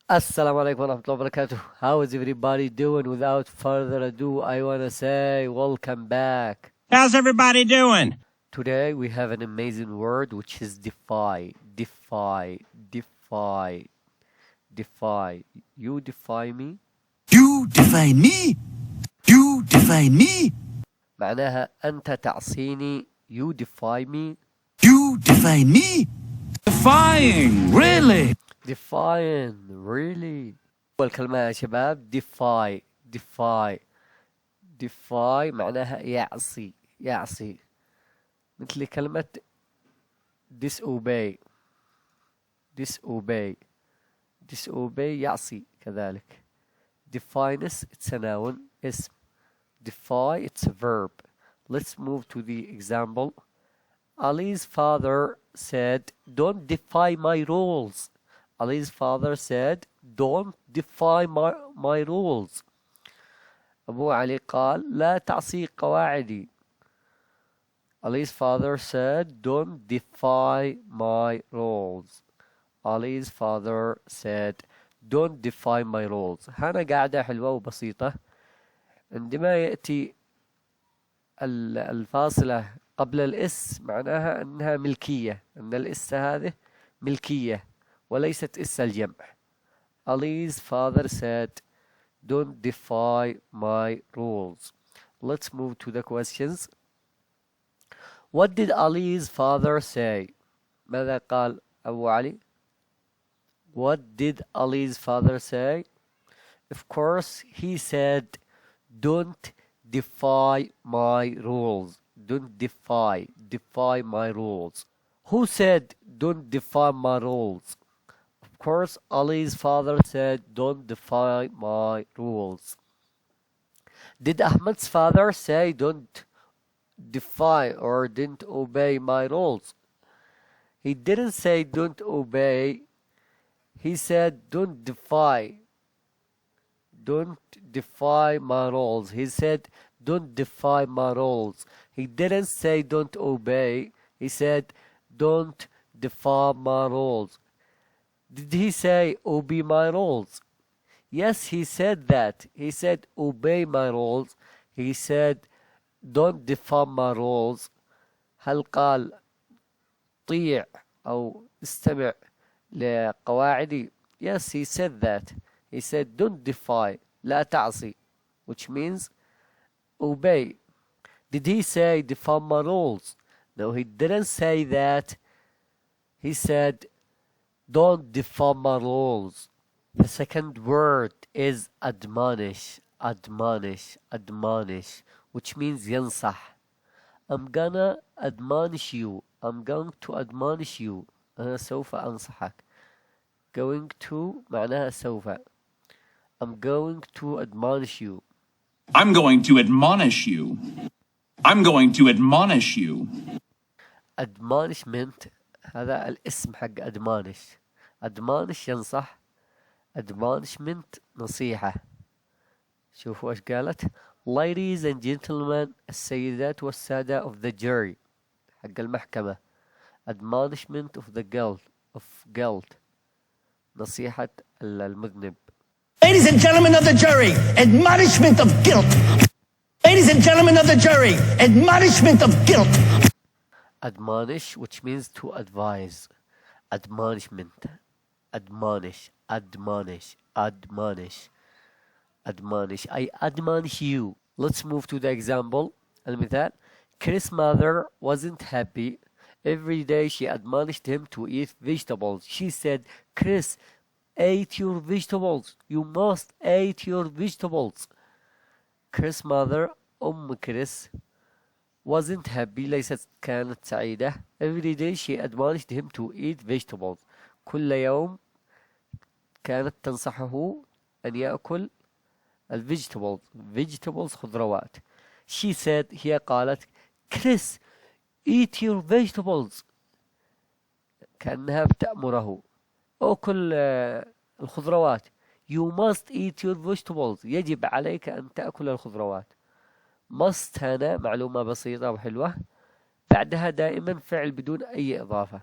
Assalamu alaikum wa rahmatullahi wa barakatuh. How is everybody doing? Without further ado, I want to say welcome back. How's everybody doing? Today we have an amazing word which is defy. Defy. Defy. Defy. You defy me? You defy me? You defy me? معناها أنت تعصيني. You defy me? You defy me? Defying, really? Defying, really. أول كلمة يا شباب defy. Defy. Defy معناها يعصي. يعصي. مثل كلمة disobey. Disobey. Disobey يعصي كذلك. Defyness it's a noun. اسم. Defy it's a verb. Let's move to the example. Ali's father said, "Don't defy my rules." Ali's father said, "Don't defy my rules." أبو علي قال لا تعصي قواعدي. Ali's father said, "Don't defy my rules." Ali's father said, "Don't defy my rules." هنا قاعدة حلوة وبسيطة. عندما يأتي الفاصلة قبل الإس معناها أنها ملكية، أن الإس هذه ملكية وليست إس الجمع. Ali's father said, "Don't defy my rules." Let's move to the questions. What did Ali's father say? ماذا قال أبو علي? What did Ali's father say? Of course, he said, "Don't defy my rules." Don't defy. Defy my rules. Who said, "Don't defy my rules"? Of course, Ali's father said, "Don't defy my rules." Did Ahmed's father say, "Don't defy or didn't obey my rules"? He didn't say don't obey. He said don't defy. Don't defy my rules. He said don't defy my rules. He didn't say don't obey. He said don't defy my rules. Did he say obey my rules? Yes, he said that. He said obey my rules. He said don't defy my rules. هل قال طيع أو استمع لقواعدي? Yes, he said that. He said don't defy, لا تعصي, which means obey. Did he say defy my rules? No, he didn't say that. He said don't defy my rules. The second word is admonish. Admonish. Admonish, which means ينصح. I'm gonna admonish you. I'm going to admonish you. أنا سوف أنصحك. Going to معناها سوف. I'm going to admonish you. I'm going to admonish you. I'm going to admonish you. Admonishment هذا الاسم حق admonish. Admonish ينصح. Admonishment نصيحة. شوفوا ايش قالت. Ladies and gentlemen, السيدات والسادة of the jury. حق المحكمة. Admonishment of the guilt. نصيحة المذنب. Ladies and gentlemen of the jury, admonishment of guilt. Ladies and gentlemen of the jury, admonishment of guilt. Admonish, which means to advise. Admonishment. Admonish. Admonish. Admonish. Admonish. I admonish you. Let's move to the example. المثال. Chris' mother wasn't happy. Every day she admonished him to eat vegetables. She said, "Chris, eat your vegetables. You must eat your vegetables." Chris' mother كريس wasn't happy. ليست كانت سعيدة. Every day she admonished him to eat vegetables. كل يوم كانت تنصحه أن يأكل الفيجيتابلز. vegetables خضروات. She said هي قالت "Chris, eat your vegetables." كأنها بتأمره أكل الخضروات. You must eat your vegetables. يجب عليك أن تأكل الخضروات. must هنا معلومة بسيطة وحلوة. بعدها دائما فعل بدون أي إضافة.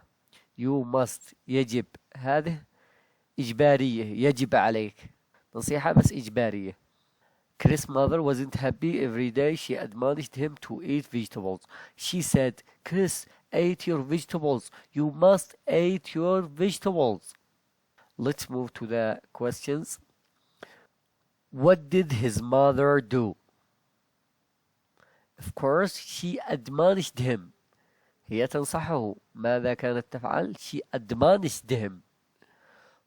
You must يجب. هذه إجبارية، يجب عليك. نصيحة بس إجبارية. Chris' mother wasn't happy every day. She admonished him to eat vegetables. She said, Chris, eat your vegetables. You must eat your vegetables. Let's move to the questions. What did his mother do? Of course, she admonished him. هي تنصحه. ماذا كانت تفعل؟ She admonished him.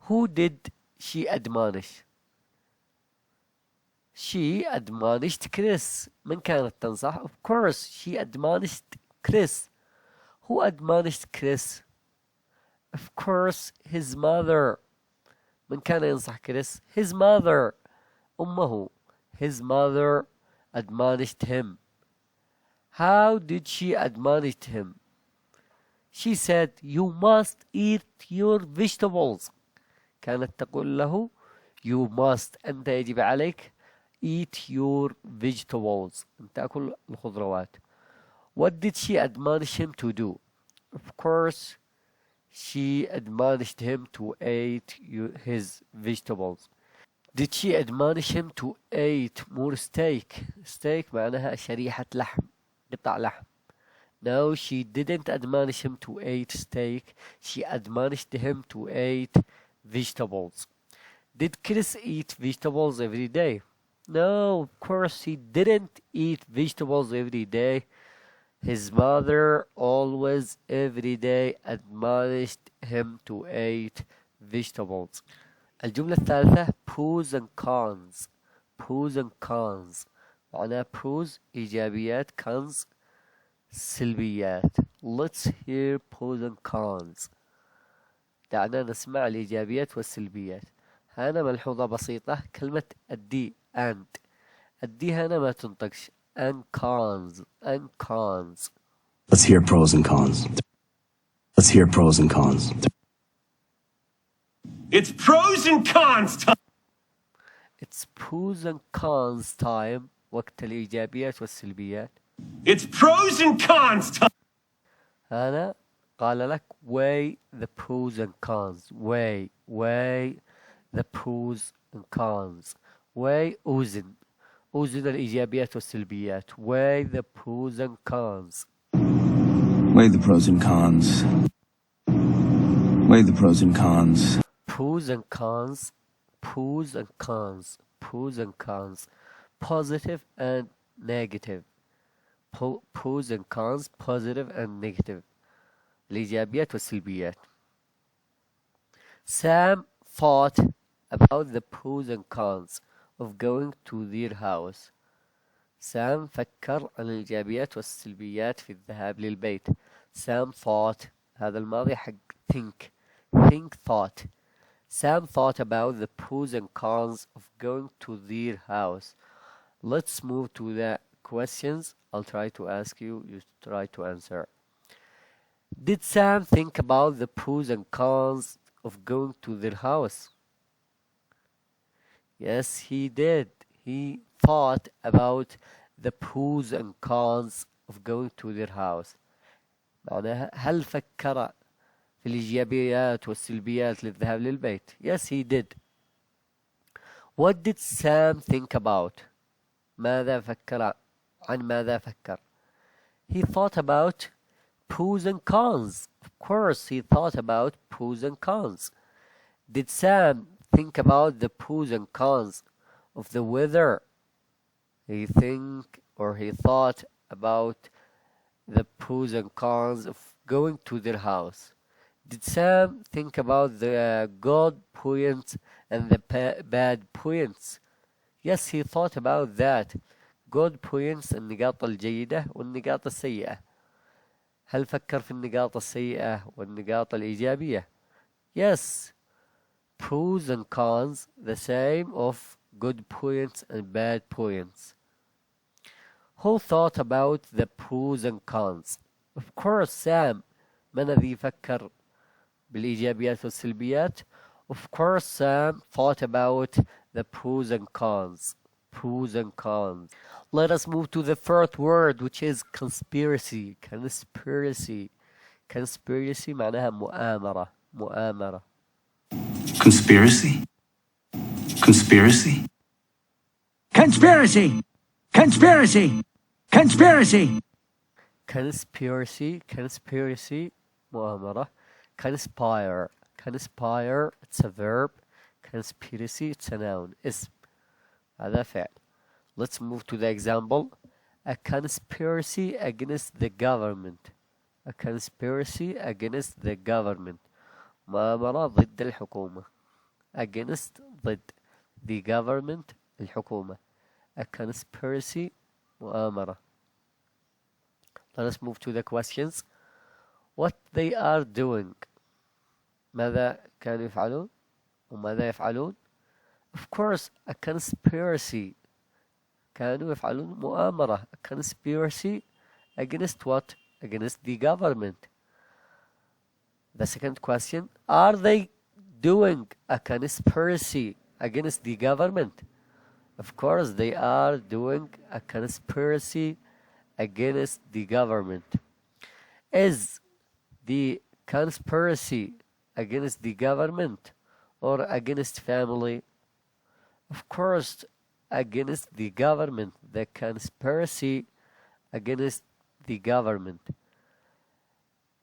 Who did she admonish? She admonished Chris. من كانت تنصح؟ Of course, she admonished Chris. Who admonished Chris? Of course, his mother. من كان ينصح كريس؟ His mother. أمه. His mother admonished him. How did she admonish him? She said, you must eat your vegetables. كانت تقول له you must. أنت يجب عليك eat your vegetables. أن تأكل الخضروات. What did she admonish him to do? Of course, she admonished him to eat his vegetables. Did she admonish him to eat more steak? Steak معناها شريحة لحم، قطع لحم. No, she didn't admonish him to eat steak. She admonished him to eat vegetables. Did Chris eat vegetables every day? No, of course he didn't eat vegetables every day. His mother always every day admonished him to eat vegetables. الجملة الثالثة pros and cons. pros and cons معناها pros إيجابيات، cons سلبيات. Let's hear pros and cons. دعنا نسمع الإيجابيات والسلبيات. هنا ملحوظة بسيطة، كلمة الدي and الدي هنا ما تنطقش. and cons. and cons. Let's hear pros and cons. Let's hear pros and cons. It's pros and cons time. It's pros and cons time. وقت الإيجابيات والسلبيات. It's pros and cons time. هنا قال لك weigh the pros and cons. weigh the pros and cons. weigh أوزن الإيجابيات والسلبيات. weigh the pros and cons. Weigh the pros and cons. Weigh the pros and cons. Pros and cons. Pros and cons. Pros and cons. Positive and negative. Pros and cons. Positive and negative. الإيجابيات والسلبيات. Sam thought about the pros and cons of going to their house. سام فكر عن الإيجابيات والسلبيات في الذهاب للبيت. Sam thought. هذا الماضي حق think. thought. Sam thought about the pros and cons of going to their house. Let's move to the questions. I'll try to ask you, you try to answer. Did Sam think about the pros and cons of going to their house? Yes, he did. He thought about the pros and cons of going to their house. معناها هل فكر في الإيجابيات والسلبيات للذهاب للبيت؟ Yes, he did. What did Sam think about? ماذا فكر؟ عن ماذا فكر؟ He thought about pros and cons. Of course, he thought about pros and cons. Did Sam think about the pros and cons of the weather? He thought about the pros and cons of going to their house. Did Sam think about the good points and the bad points? Yes, he thought about that. Good points النقاط الجيدة والنقاط السيئة. هل فكر في النقاط السيئة والنقاط الإيجابية؟ Yes. Pros and cons, the same of good points and bad points. Who thought about the pros and cons? Of course, Sam. من الذي فكر بالإيجابيات والسلبيات? Of course, Sam thought about the pros and cons. Pros and cons. Let us move to the fourth word, which is conspiracy. Conspiracy. Conspiracy معناها مؤامرة. Conspiracy? Conspiracy? Conspiracy! Conspiracy! Conspiracy! conspiracy مؤامرة. conspire it's a verb. conspiracy it's a noun اسم. هذا فعل. Let's move to the example. A conspiracy against the government. A conspiracy against the government. مؤامرة ضد الحكومة. against ضد. the government الحكومة. A conspiracy مؤامرة. Let us move to the questions. What they are doing. ماذا كانوا يفعلون وماذا يفعلون؟ Of course a conspiracy. كانوا يفعلون مؤامرة. A conspiracy against what? Against the government. The second question. Are they doing a conspiracy against the government? Of course they are doing a conspiracy against the government. Is the conspiracy against the government or against family? Of course against the government. The conspiracy against the government.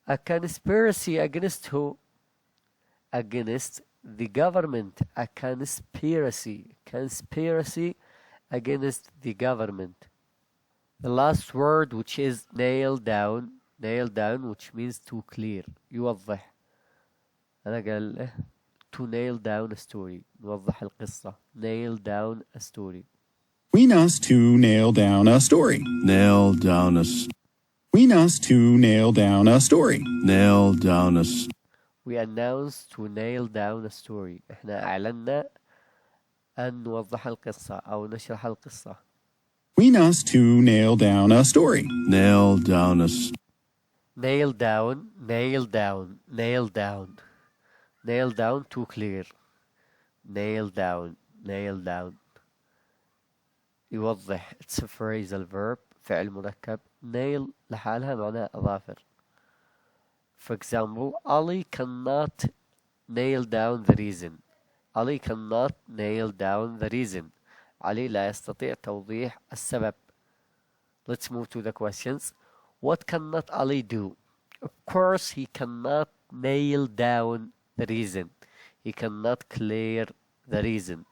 A conspiracy against who? Against the government. A conspiracy against the government. The last word, which is nail down, which means to clear. يوضح. أنا قال to nail down a story. نوضح القصة. nail down a story. We us to nail down a story. Nail down a... We us to nail down a story. Nail down a... We announced to nail down a story. احنا أعلنا أن نوضح القصة أو نشرح القصة. We us to nail down a story. Nail down a... Nail down, nail down, nail down. Nail down to clear. Nail down, nail down. يوضح. It's a phrasal verb. فعل مركب. Nail لحالها معناها أظافر. For example, Ali cannot nail down the reason. Ali cannot nail down the reason. علي لا يستطيع توضيح السبب. Let's move to the questions. What cannot Ali do? Of course he cannot nail down the reason. He cannot clear the reason.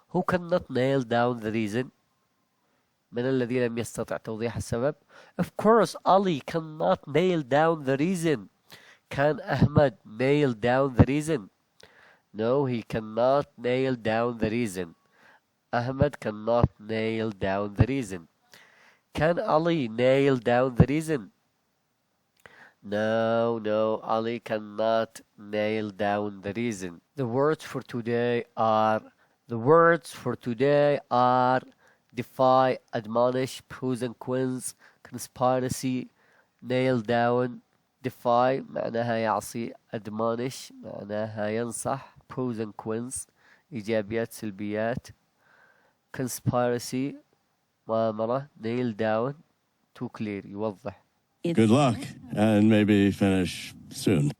Who cannot nail down the reason? من الذي لم يستطع توضيح السبب؟ Of course Ali cannot nail down the reason. Can Ahmad nail down the reason? No, he cannot nail down the reason. Ahmed cannot nail down the reason. Can Ali nail down the reason? No, Ali cannot nail down the reason. The words for today are defy, admonish, pros and cons, conspiracy, nail down. defy معناها يعصي. admonish معناها ينصح. pros and cons إيجابيات سلبيات. conspiracy مؤامرة. nail down to clear يوضح. Good luck, and maybe finish soon.